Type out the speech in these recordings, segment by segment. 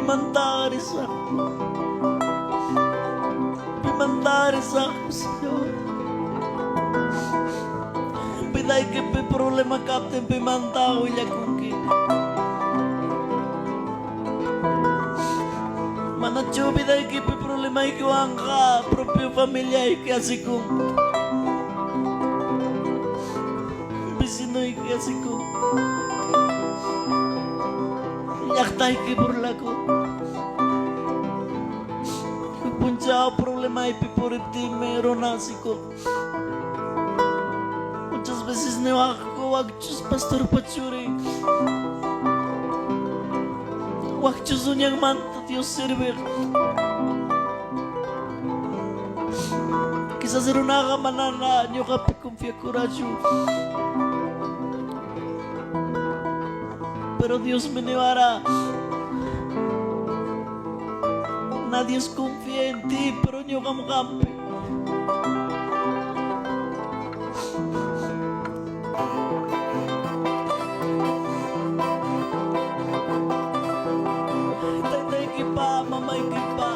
pimantares ako. Pimantares ako, Senyor. Piday que pi problema kapten pimantao ila kuki. Manacho piday que pi problema ikaw ang ka propio familia ikasi kong. Bisino ikasi kong. Yaktay que burla ko. Punca problema ipipuripti meron nasi ko. Muchas veces ne wakchus pastor pachuri. Wakchus unyang manta Dios servir. Quizás era una manana nyo ka confía coraggio. Pero Dios me llevará. Nadie confía en ti, pero yo como campe. Tatay kipa, mamay kipa.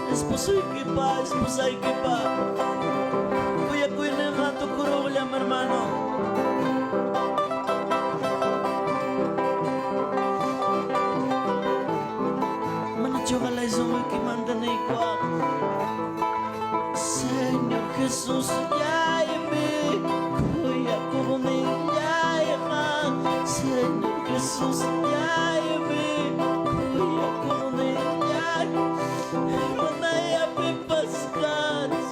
Esposo kipa, esposa kipa. Kuya kuya na rato kuro ulam hermano. Señor Jesús, lláeme, cuya coronilla, Señor Jesús, lláeme, cuya coronilla, manaya pipaskas,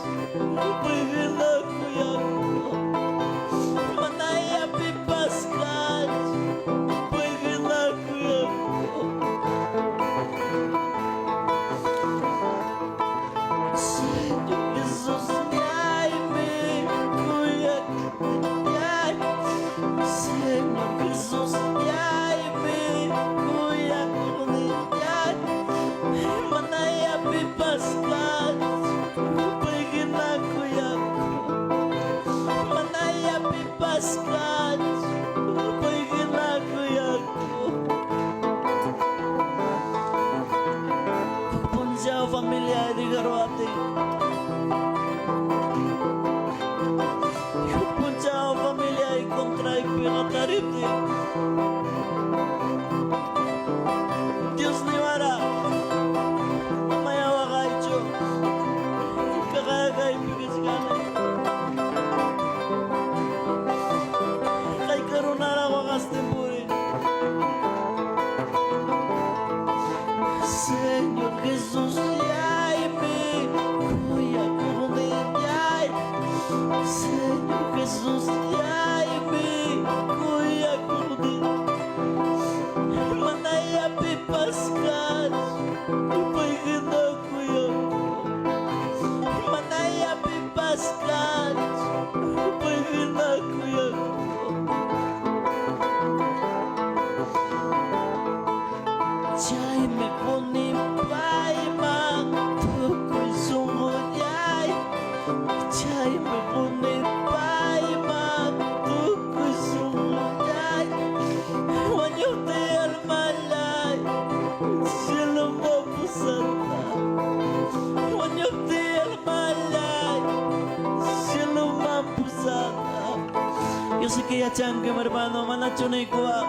pagila kuya ko, manaya pipaskas, pagila kuya ko. Señor Jesús, lláeme, cuya coronilla, Señor Jesús, lláeme, cuya coronilla, manaya pipaskas, pagila kuya ko, manaya pipaskas, pagila kuya ko. Punca familia di Garuate. Punca familia y contra y pegatarite. Dios ni vara. Maya wagaicho. Kakagay pigasgana. Kay karunara wagas tempore. Señor Jesús, lláeme, cuya coronilla, Señor Jesús, lláeme, cuya coronilla, manaya pipaskas, pagina kuya ko, manaya pipaskas, pagina kuya ko. Chay me pone paima, tukoy sumuyay. Chay me pone paima, tukoy sumuyay. Wanyo te almalay, sila mapusata. Wanyo te almalay, sila mapusata. Yo sé que ya changue, mi hermano, manachonay ko ba?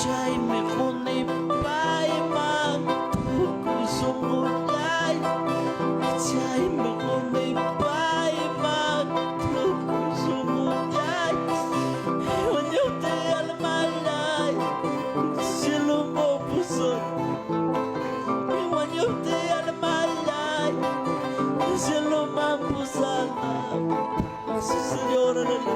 Chay me pone paima, tukoy sumuyay. Chay me pone paima, tukoy sumuyay. Wanyo te almalay, sila mapusat. Wanyo te almalay, sila mapusat. Señor, aleluya.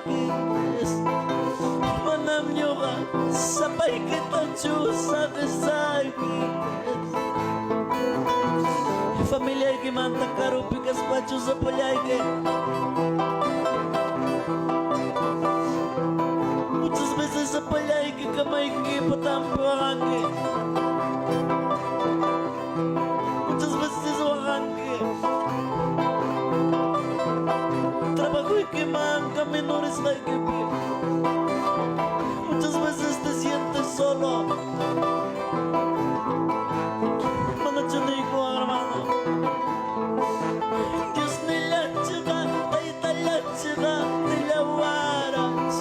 sakit. Manam nyo ka, sabay kita Diyos sa kasakit. Familia que manta caro picas pachos a que muchas veces a que kamay que patampo arranque. Muchas veces arranque. Trabajo y que manca menores que muchas veces te sientes solo. Manachunico hermano. Diyos nila tsaka ay tala tsaka nila waras.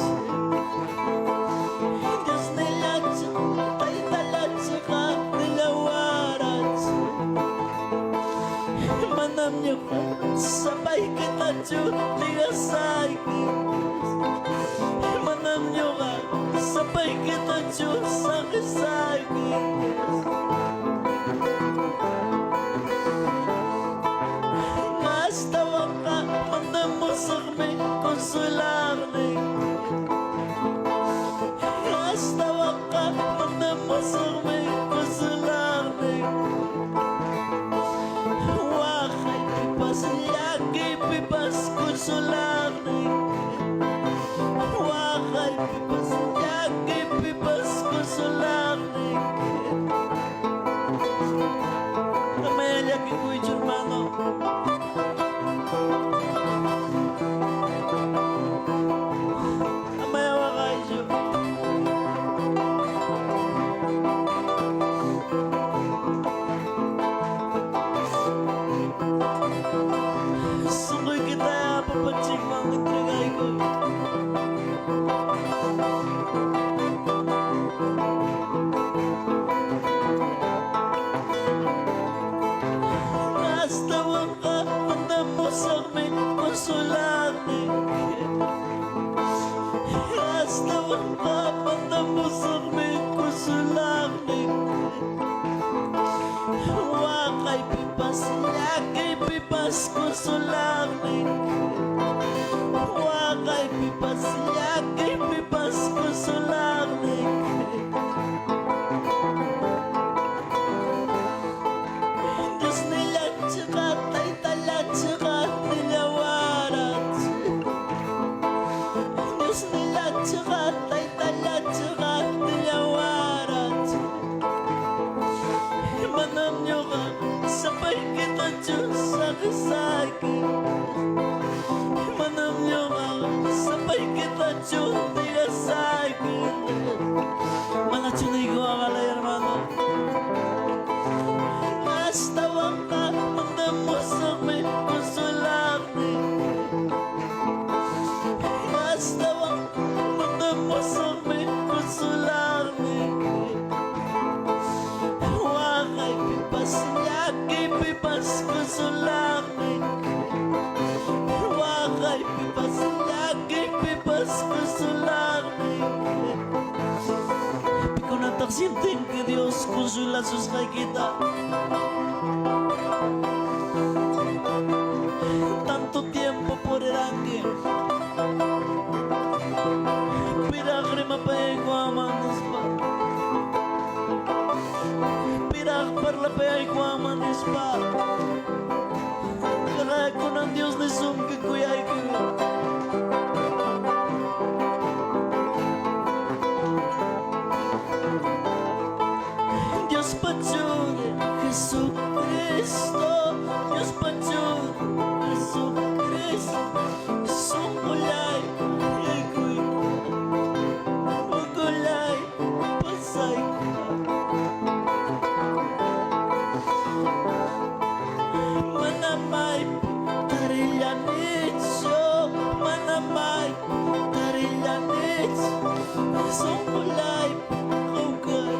Diyos nila tsaka ay tala tsaka nila waras. Manam niyo ka, sabay kita Diyos nila sakit. Manam niyo ka, sabay kita Diyos sa kasakit. Consolarme, hasta acá podemos irme, consolarme. Oaxaca y pipas, ya que pipas, consolarme. Oaxaca y pipas, ya que pipas, consolarme. Amelia que cuido hermano. Consolarme, Oaxaca y pipas, ya que pipas, consolarme. Dios ni la chica, taita la chica, ni la warat. Dios ni la chica, taita la chica, ni la warat. Manam nyo ka, sabay kita Diyos sa kasakit. Manam nyo ka, sabay kita Diyos sa kasakit. Manachunay ko akalay hermano. Hasta waka, mandamos kami, consolarme. Hasta waka, mandamos kami, consolarme. Oaxaca y pipas, ya que pipas, consolarme. Oaxaca y pipas, ya que pipas, consolarme. Pico na sienten que Dios consuela sus raiquitas. Tanto tiempo por el ángel. Piragrima pa ego amanes pa. Per la pe ay kuamanis pa. Kaya ko ng Diyos ni sumki kuyay ko. Diyos patyude, Jesucristo. Diyos patyude, Jesucristo. Sungulay, ay kuy ko. Ugulay, pasay ko. Manamay, tarillanitso. Manamay, tarillanitso. Sungulay, ugulay.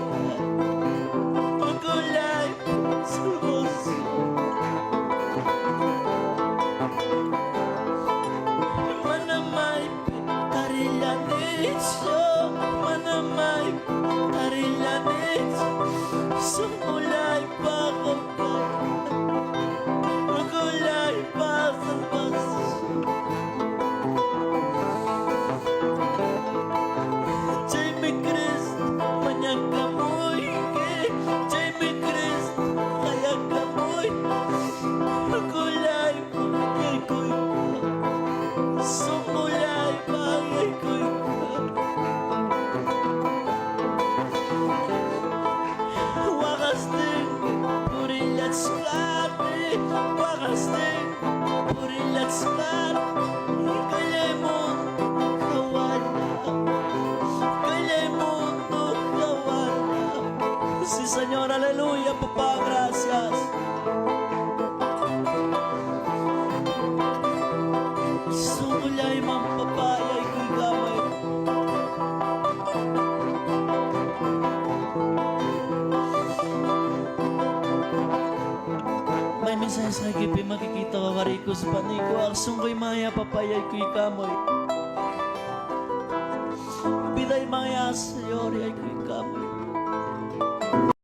Señor, kaya mundo kawala, kaya mundo kawala. Si Señor, aleluya, Papa, gracias. Sumulay mang papaya, iko'y gamay. May mensahe sa kipi, makikita ka kariko sa paniko. Aksong ko'y maya, papaya, iko'y kamoy. Biday maya, Señor, iko'y kamoy.